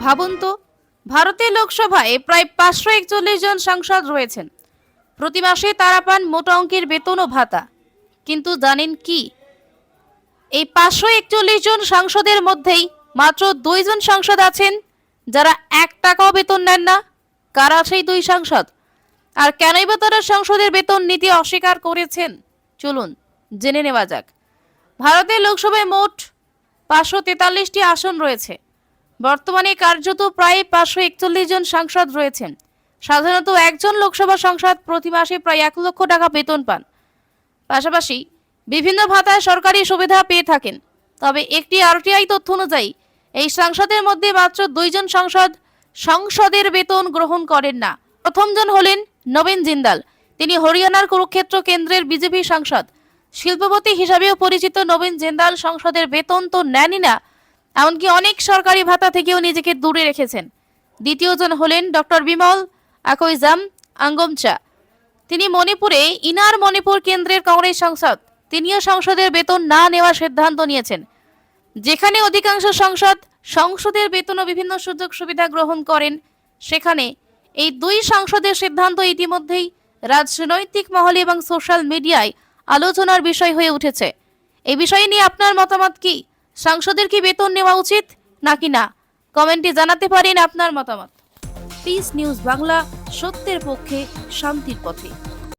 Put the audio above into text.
ভাবুন তো, ভারতের লোকসভায় প্রায় 541 জন সাংসদ রয়েছেন। প্রতি মাসে তারা পান মোটা অঙ্কের বেতন ও ভাতা। কিন্তু জানেন কি, এই 541 জন সাংসদের মধ্যেই মাত্র 2 জন সাংসদ আছেন যারা 1 টাকাও বেতন নেন না। কারা সেই 2 সাংসদ, আর কেনই বা তারা সংসদের বেতন নীতি অস্বীকার করেছেন? চলুন জেনে নেওয়া যাক। ভারতের লোকসভায় মোট 543টি আসন রয়েছে। বর্তমানে কার্যত প্রায় 541 জন সাংসদ রয়েছেন। সাধারণত একজন লোকসভা সাংসদ প্রতি মাসে প্রায় 1 লক্ষ টাকা বেতন পান। পাশাপাশি বিভিন্ন ভাতায় সরকারি সুবিধা পেয়ে থাকেন। তবে একটি আরটিআই তথ্য অনুযায়ী এই সাংসদের মধ্যে মাত্র 2 জন সাংসদ সংসদের বেতন গ্রহণ করেন না। প্রথমজন হলেন নবীন জিন্দাল। তিনি হরিয়ানার কুরুক্ষেত্র কেন্দ্রের বিজেপি সাংসদ। শিল্পপতি হিসাবেও পরিচিত নবীন জিন্দাল সংসদের বেতন তো নেনই না, এমনকি অনেক সরকারি ভাতা থেকেও নিজেকে দূরে রেখেছেন। দ্বিতীয়জন হলেন ডক্টর বিমল আকৈজাম আঙ্গমচা। তিনি মণিপুরে ইনার মণিপুর কেন্দ্রের কংগ্রেস সাংসদ। তিনিও সংসদের বেতন না নেওয়ার সিদ্ধান্ত নিয়েছেন। যেখানে অধিকাংশ সাংসদ সংসদের বেতন ও বিভিন্ন সুযোগ সুবিধা গ্রহণ করেন, সেখানে এই 2 সাংসদের সিদ্ধান্ত ইতিমধ্যেই রাজনৈতিক মহলে এবং সোশ্যাল মিডিয়ায় আলোচনার বিষয় হয়ে উঠেছে। এই বিষয় নিয়ে আপনার মতামত কি? সাংসদের কি বেতন নেওয়া উচিত নাকি না? কমেন্টে জানাতে পারেন আপনার মতামত। পিস নিউজ বাংলা, সত্যের পক্ষে, শান্তির পথে।